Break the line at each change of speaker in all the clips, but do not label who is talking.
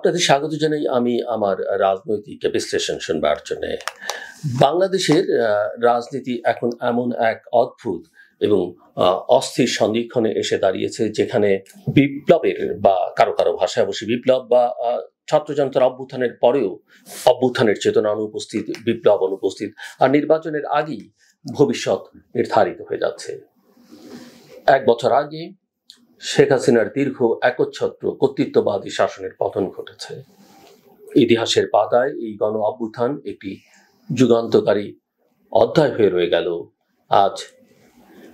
আপনাদের স্বাগত জানাই আমি আমার রাজনৈতিক বিশ্লেষণ শুনবার জন্য। বাংলাদেশের রাজনীতি এখন এমন এক অদ্ভুত এবং অস্থির সন্ধিক্ষণে এসে দাঁড়িয়েছে, যেখানে বিপ্লবের বা কারো কারো ভাষায় অবশ্যই বিপ্লব বা ছাত্র জনতার অভ্যুত্থানের পরেও অভ্যুত্থানের চেতনা অনুপস্থিত, বিপ্লব অনুপস্থিত, আর নির্বাচনের আগেই ভবিষ্যৎ নির্ধারিত হয়ে যাচ্ছে। এক বছর আগে শেখ হাসিনার দীর্ঘ একচ্ছত্র কর্তৃত্ববাদী শাসনের পতন ঘটেছে। ইতিহাসের পাতায় এই গণ অভ্যুত্থান একটি যুগান্তকারী অধ্যায় হয়ে রয়ে গেল। আজ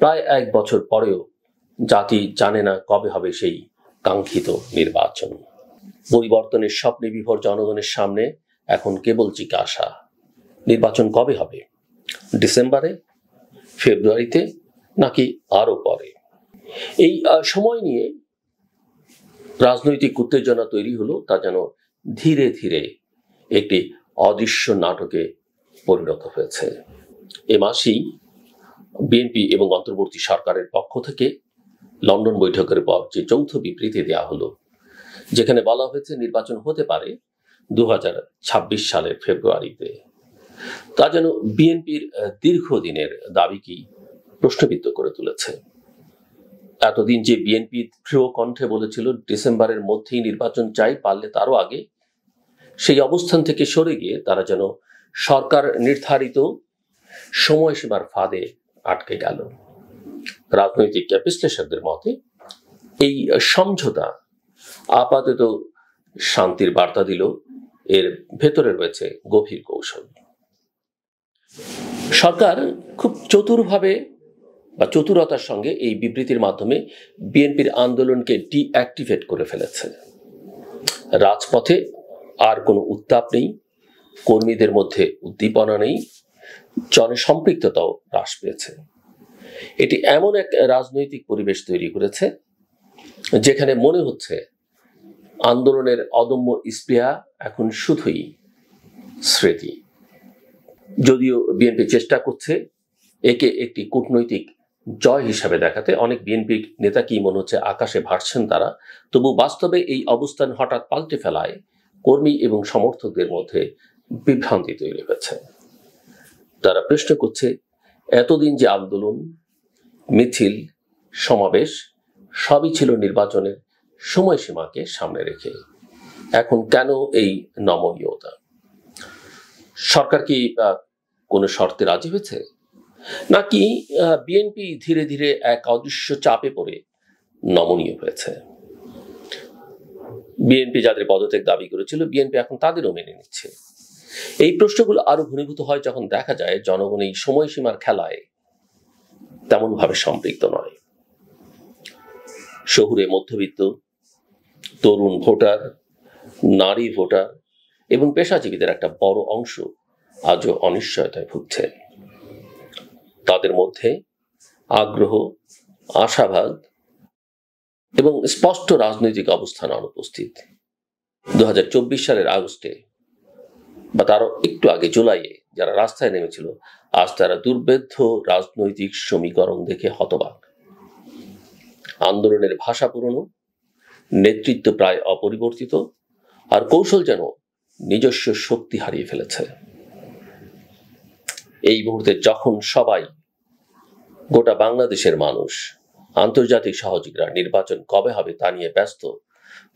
প্রায় এক বছর পরেও জাতি জানে না কবে হবে সেই কাঙ্ক্ষিত নির্বাচন। পরিবর্তনের স্বপ্নে বিভোর জনগণের সামনে এখন কেবল জিজ্ঞাসা, নির্বাচন কবে হবে? ডিসেম্বরে, ফেব্রুয়ারিতে, নাকি আরো পরে? এই সময় নিয়ে রাজনৈতিক উত্তেজনা তৈরি হলো, তা যেন ধীরে ধীরে একটি অদৃশ্য নাটকে পরিণত হয়েছে। এ মাসেই বিএনপি এবং অন্তর্বর্তী সরকারের পক্ষ থেকে লন্ডন বৈঠকের পর যে যৌথ বিবৃতি দেওয়া হলো, যেখানে বলা হয়েছে নির্বাচন হতে পারে 2026 সালের ফেব্রুয়ারিতে, তা যেন বিএনপির দীর্ঘদিনের দাবিকে প্রশ্নবিদ্ধ করে তুলেছে। এতদিন যে বিএনপি দৃঢ় কণ্ঠে বলেছিল ডিসেম্বরের মধ্যেই নির্বাচন চাই, পারলে তারও আগে, সেই অবস্থান থেকে সরে গিয়ে তারা যেন সরকার নির্ধারিত সময়সীমার ফাঁদে আটকে গেল। রাজনৈতিক বিশ্লেষকদের মতে এই সমঝোতা আপাতত শান্তির বার্তা দিল, এর ভেতরে রয়েছে গভীর কৌশল। সরকার খুব চতুরভাবে বা চতুরতার সঙ্গে এই বিবৃতির মাধ্যমে বিএনপির আন্দোলনকে ডিঅ্যাক্টিভেট করে ফেলেছে। রাজপথে আর কোনো উত্তাপ নেই, কর্মীদের মধ্যে উদ্দীপনা নেই, জনসম্পৃক্ততাও হ্রাস পেয়েছে। এটি এমন এক রাজনৈতিক পরিবেশ তৈরি করেছে যেখানে মনে হচ্ছে আন্দোলনের অদম্য স্পৃহা এখন শুধুই স্মৃতি। যদিও বিএনপি চেষ্টা করছে একে একটি কূটনৈতিক জয় হিসাবে দেখাতে, অনেক বিএনপি নেতাকেই মনে হচ্ছে আকাশে ভাসছেন তারা, তবু বাস্তবে এই অবস্থান হঠাৎ পাল্টে ফেলায় কর্মী এবং সমর্থকদের মধ্যে বিভ্রান্তি তৈরি হয়েছে। তারা প্রশ্ন করছে, এতদিন যে আন্দোলন, মিছিল, সমাবেশ সবই ছিল নির্বাচনের সময়সীমাকে সামনে রেখে, এখন কেন এই নমনীয়তা? সরকার কি কোনো শর্তে রাজি হয়েছে, নাকি বিএনপি ধীরে ধীরে এক অদৃশ্য চাপে পড়ে নমনীয় হয়েছে? বিএনপি যাদের পদত্যাগ দাবি করেছিল, বিএনপি এখন তাদেরও মেনে নিচ্ছে। এই প্রশ্নগুলো আরো ঘনীভূত হয় যখন দেখা যায় জনগণ এই সময়সীমার খেলায় তেমন ভাবে সম্পৃক্ত নয়। শহুরে মধ্যবিত্ত, তরুণ ভোটার, নারী ভোটার এবং পেশাজীবীদের একটা বড় অংশ আজও অনিশ্চয়তায় ভুগছে। তাদের মধ্যে আগ্রহ, আশাবাদ এবং স্পষ্ট রাজনৈতিক অবস্থান অনুপস্থিত। 2024 সালের আগস্টে বা তারও একটু আগে জুলাইয়ে যারা রাস্তায় নেমেছিল, আজ তারা দুর্ভেদ্য রাজনৈতিক সমীকরণ দেখে হতবাক। আন্দোলনের ভাষা পুরনো, নেতৃত্ব প্রায় অপরিবর্তিত, আর কৌশল যেন নিজস্ব শক্তি হারিয়ে ফেলেছে। এই মুহূর্তে যখন সবাই, গোটা বাংলাদেশের মানুষ, আন্তর্জাতিক সহযোগীরা নির্বাচন কবে হবে তা নিয়ে ব্যস্ত,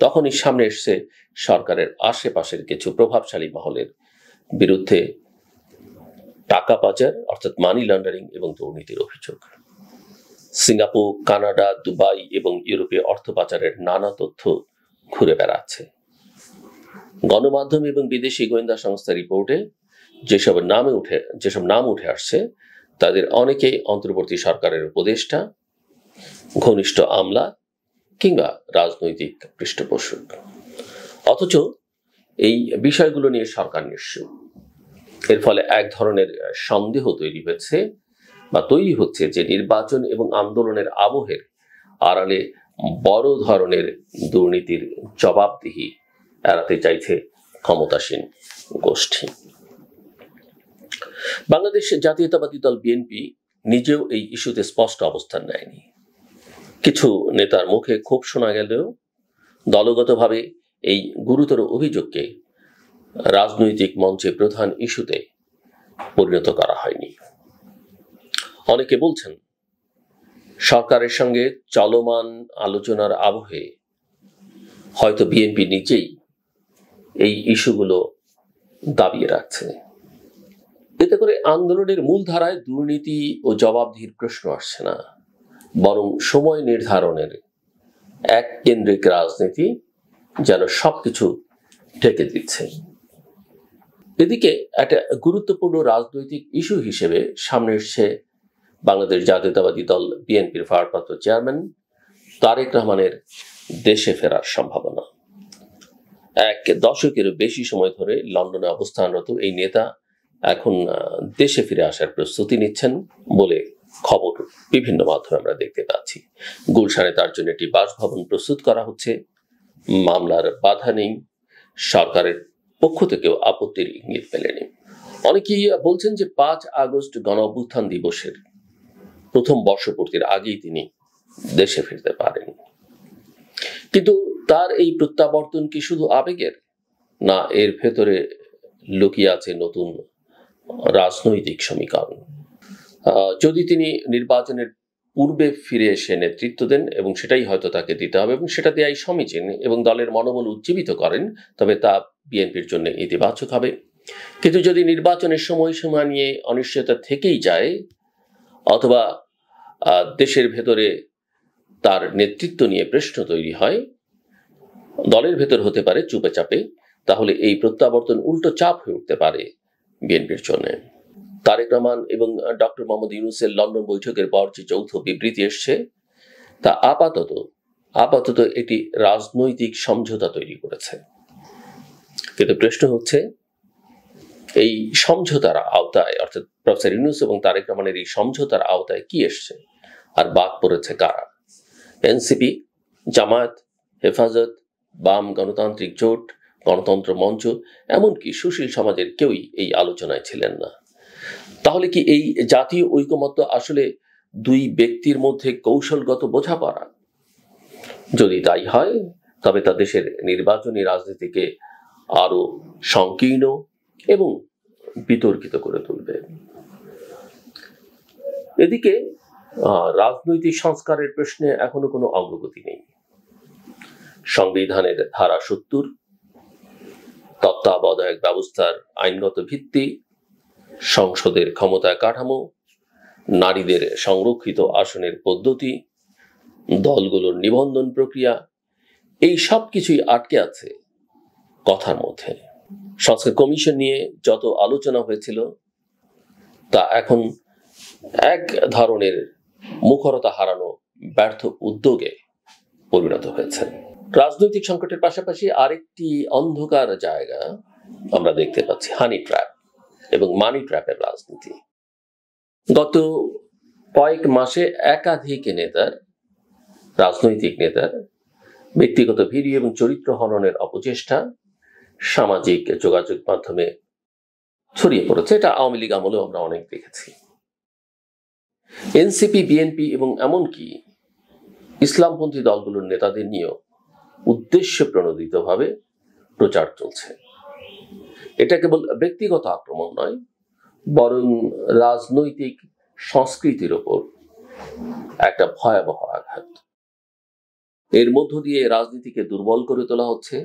তখনই সামনে এসছে সরকারের আশেপাশের কিছু প্রভাবশালী মহলের বিরুদ্ধে টাকা পাচার অর্থাৎ মানি লন্ডারিং এবং দুর্নীতির অভিযোগ। সিঙ্গাপুর, কানাডা, দুবাই এবং ইউরোপে অর্থ পাচারের নানা তথ্য ঘুরে বেড়াচ্ছে। গণমাধ্যম এবং বিদেশি গোয়েন্দা সংস্থার রিপোর্টে যেসব নাম উঠে আসছে, তাদের অনেকেই অন্তর্বর্তী সরকারের উপদেষ্টা, ঘনিষ্ঠ আমলা কিংবা রাজনৈতিক পৃষ্ঠপোষক। অথচ এই বিষয়গুলো নিয়ে সরকার নিশ্চুপ। এর ফলে এক ধরনের সন্দেহ তৈরি হচ্ছে যে নির্বাচন এবং আন্দোলনের আবহের আড়ালে বড় ধরনের দুর্নীতির জবাবদিহি এড়াতে চাইছে ক্ষমতাসীন গোষ্ঠী। বাংলাদেশ জাতীয়তাবাদী দল বিএনপি নিজেও এই ইস্যুতে স্পষ্ট অবস্থান নেয়নি। কিছু নেতার মুখে ক্ষোভ শোনা গেলেও দলগতভাবে এই গুরুতর অভিযোগকে রাজনৈতিক মঞ্চে প্রধান ইস্যুতে পরিণত করা হয়নি। অনেকে বলছেন সরকারের সঙ্গে চলমান আলোচনার আবহে হয়তো বিএনপি নিজেই এই ইস্যুগুলো দাবিয়ে রাখছে। এতে করে আন্দোলনের মূল ধারায় দুর্নীতি ও জবাবদিহির প্রশ্ন আসছে না, বরং সময় নির্ধারণের এক কেন্দ্রিক রাজনীতি যেন সবকিছু ঢেকে দিচ্ছে। এদিকে একটা গুরুত্বপূর্ণ রাজনৈতিক ইস্যু হিসেবে সামনে এসছে বাংলাদেশ জাতীয়তাবাদী দল বিএনপির ভারপ্রাপ্ত চেয়ারম্যান তারেক রহমানের দেশে ফেরার সম্ভাবনা। এক দশকের বেশি সময় ধরে লন্ডনে অবস্থানরত এই নেতা এখন দেশে ফিরে আসার প্রস্তুতি নিচ্ছেন বলে খবর বিভিন্ন মাধ্যমে আমরা দেখতে পাচ্ছি। গুলশানে তার জন্য একটি বাসভবন প্রস্তুত করা হচ্ছে। মামলার বাধা নেই, সরকারের পক্ষ থেকেও আপত্তির ইঙ্গিত মেলেনি। অনেকেই বলছেন যে ৫ আগস্ট গণ অভ্যুত্থান দিবসের প্রথম বর্ষপূর্তির আগেই তিনি দেশে ফিরতে পারেন। কিন্তু তার এই প্রত্যাবর্তন কি শুধু আবেগের, না এর ভেতরে লুকিয়ে আছে নতুন রাজনৈতিক সমীকরণ? যদি তিনি নির্বাচনের পূর্বে ফিরে এসে নেতৃত্ব দেন, এবং সেটাই হয়তো তাকে দিতে হবে, এবং সেটা দেয়াই সমীচীন, এবং দলের মনোবল উজ্জীবিত করেন, তবে তা বিএনপির জন্য ইতিবাচক হবে। কিন্তু যদি নির্বাচনের সময়সীমা নিয়ে অনিশ্চয়তা থেকেই যায়, অথবা দেশের ভেতরে তার নেতৃত্ব নিয়ে প্রশ্ন তৈরি হয়, দলের ভেতর হতে পারে চুপে চাপে, তাহলে এই প্রত্যাবর্তন উল্টো চাপ হয়ে উঠতে পারে বিএনপির জন্য। তারেক রহমান এবং ডক্টর মোহাম্মদ ইউনূসের লন্ডন বৈঠকের পর যে যৌথ বিবৃতি এসছে, তা আপাতত এটি রাজনৈতিক সমঝোতা তৈরি করেছে। কিন্তু প্রশ্ন হচ্ছে, এই সমঝোতার আওতায়, অর্থাৎ প্রফেসর ইউনূস এবং তারেক রহমানের এই সমঝোতার আওতায় কি এসছে, আর বাদ পড়েছে কারা? এনসিপি, জামায়াত, হেফাজত, বাম গণতান্ত্রিক জোট, গণতন্ত্র মঞ্চ, এমনকি সুশীল সমাজের কেউই এই আলোচনায় ছিলেন না। তাহলে কি এই জাতীয় ঐকমত্য আসলে দুই ব্যক্তির মধ্যে কৌশলগত বোঝাপড়া? যদি তাই হয়, তবে তা দেশের নির্বাচনী রাজনীতিকে আরো সংকীর্ণ এবং বিতর্কিত করে তুলবে। এদিকে রাজনৈতিক সংস্কারের প্রশ্নে এখনো কোনো অগ্রগতি নেই। সংবিধানের ধারা ৭০, তত্ত্বাবধায়ক ব্যবস্থার আইনগত ভিত্তি, সংসদের ক্ষমতায় কাঠামো, নারীদের সংরক্ষিত আসনের পদ্ধতি, দলগুলোর নিবন্ধন প্রক্রিয়া, এই সব কিছুই আটকে আছে কথার মধ্যে। সংস্কার কমিশন নিয়ে যত আলোচনা হয়েছিল, তা এখন এক ধরনের মুখরতা হারানো ব্যর্থ উদ্যোগে পরিণত হয়েছে। রাজনৈতিক সংকটের পাশাপাশি আরেকটি অন্ধকার জায়গা আমরা দেখতে পাচ্ছি, হানি ট্র্যাপ এবং মানি ট্র্যাপের রাজনীতি। গত কয়েক মাসে একাধিক রাজনৈতিক নেতার ব্যক্তিগত ভিডিও এবং চরিত্র হননের অপচেষ্টা সামাজিক যোগাযোগ মাধ্যমে ছড়িয়ে পড়েছে। এটা আওয়ামী লীগ আমলেও আমরা অনেক দেখেছি। এনসিপি, বিএনপি এবং এমনকি ইসলামপন্থী দলগুলোর নেতাদের নিয়েও উদ্দেশ্য প্রণোদিতভাবে প্রচার চলছে। এটা কেবল ব্যক্তিগত আক্রমণ নয়, বরং রাজনৈতিক সংস্কৃতির ওপর একটা ভয়াবহ আঘাত। এর মধ্য দিয়ে রাজনীতিকে দুর্বল করে তোলা হচ্ছে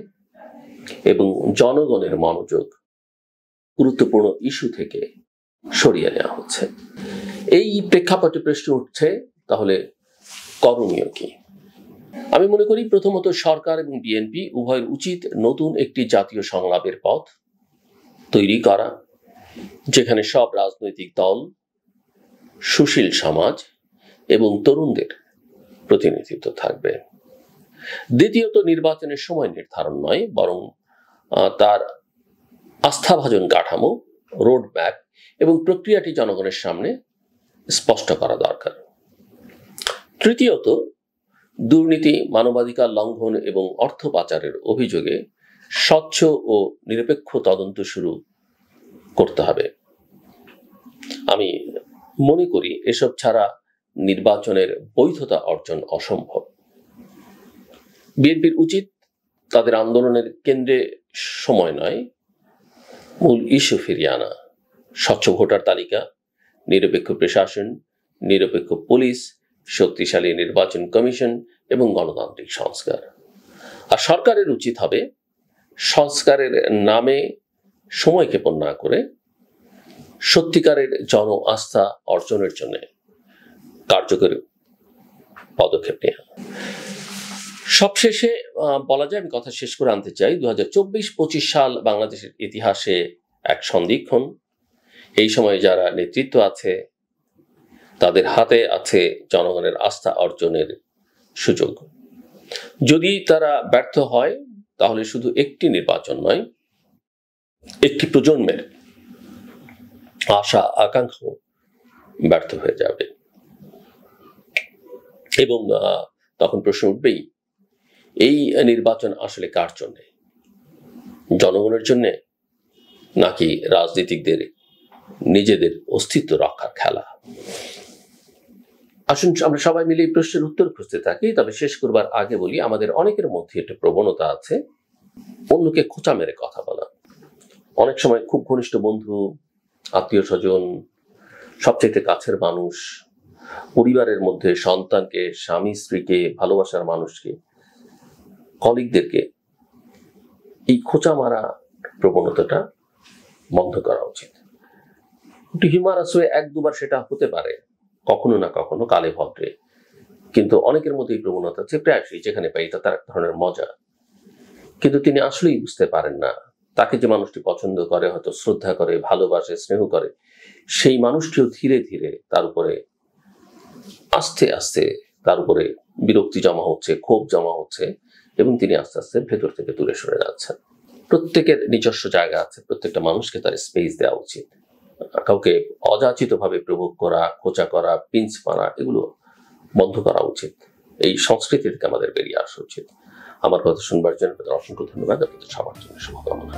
এবং জনগণের মনোযোগ গুরুত্বপূর্ণ ইস্যু থেকে সরিয়ে নেওয়া হচ্ছে। এই প্রেক্ষাপটে প্রশ্ন উঠছে, তাহলে করণীয় কি? আমি মনে করি, প্রথমত সরকার এবং বিএনপি উভয়ের উচিত নতুন একটি জাতীয় সংলাপের পথ তৈরি করা, যেখানে সব রাজনৈতিক দল, সুশীল সমাজ এবং তরুণদের প্রতিনিধিত্ব থাকবে। দ্বিতীয়ত, নির্বাচনের সময় নির্ধারণ নয়, বরং তার আস্থাভাজন কাঠামো, রোড ম্যাপ এবং প্রক্রিয়াটি জনগণের সামনে স্পষ্ট করা দরকার। তৃতীয়ত, দুর্নীতি, মানবাধিকার লঙ্ঘন এবং অর্থ পাচারের অভিযোগে স্বচ্ছ ও নিরপেক্ষ তদন্ত শুরু করতে হবে। আমি মনে করি এসব ছাড়া নির্বাচনের বৈধতা অর্জন অসম্ভব। বিএনপির উচিত তাদের আন্দোলনের কেন্দ্রে সময় নয়, মূল ইস্যু ফিরিয়ে আনা, স্বচ্ছ ভোটার তালিকা, নিরপেক্ষ প্রশাসন, নিরপেক্ষ পুলিশ, শক্তিশালী নির্বাচন কমিশন এবং গণতান্ত্রিক সংস্কার। আর সরকারের উচিত হবে সংস্কারের নামে সময় ক্ষেপণ না করে সত্যিকারের জন আস্থা অর্জনের জন্য কার্যকর পদক্ষেপ নেওয়া। সবশেষে বলা যায়, আমি কথা শেষ করে আনতে চাই, 2024-25 সাল বাংলাদেশের ইতিহাসে এক সন্ধিক্ষণ। এই সময়ে যারা নেতৃত্ব আছে তাদের হাতে আছে জনগণের আস্থা অর্জনের সুযোগ। যদি তারা ব্যর্থ হয় তাহলে শুধু একটি নির্বাচন নয়, একটি প্রজন্মের আশা আকাঙ্ক্ষা ব্যর্থ হয়ে যাবে। এবং তখন প্রশ্ন উঠবেই, এই নির্বাচন আসলে কার জন্য? জনগণের জন্য, নাকি রাজনীতিকদের নিজেদের অস্তিত্ব রক্ষার খেলা? আসুন আমরা সবাই মিলে এই প্রশ্নের উত্তর খুঁজতে থাকি। তবে শেষ করবার আগে বলি, আমাদের অনেকের মধ্যে একটা প্রবণতা আছে অন্যকে খোঁচা মেরে কথা বলা। অনেক সময় খুব ঘনিষ্ঠ বন্ধু, আত্মীয় স্বজন, সবচেয়ে কাছের মানুষ, পরিবারের মধ্যে সন্তানকে, স্বামী স্ত্রীকে, ভালোবাসার মানুষকে, কলিগদেরকে এই খোঁচা মারা প্রবণতাটা বন্ধ করা উচিত। একটু হিউমারাস হয়ে এক দুবার সেটা হতে পারে, কখনো না কখনো, কালে ভদ্রে। কিন্তু অনেকের মধ্যে এই প্রবণতা আছে, প্রায়শই যেখানে পাই তা তার এক ধরনের মজা। কিন্তু তিনি আসলেই বুঝতে পারেন না, তাকে যে মানুষটি পছন্দ করে, হয়তো শ্রদ্ধা করে, ভালোবাসে, স্নেহ করে, সেই মানুষটিও ধীরে ধীরে তার উপরে আস্তে আস্তে তার উপরে বিরক্তি জমা হচ্ছে, ক্ষোভ জমা হচ্ছে, এবং তিনি আস্তে আস্তে ভেতর থেকে দূরে সরে যাচ্ছেন। প্রত্যেকের নিজস্ব জায়গা আছে, প্রত্যেকটা মানুষকে তার স্পেস দেওয়া উচিত। কাউকে অযাচিত ভাবে প্রভোগ করা, খোঁচা করা, পিঞ্চ মারা, এগুলো বন্ধ করা উচিত। এই সংস্কৃতি থেকে আমাদের বেরিয়ে আসা উচিত। আমার কথা শুনবার জন্য অসংখ্য ধন্যবাদ। আপনাদের সবার জন্য শুভকামনা।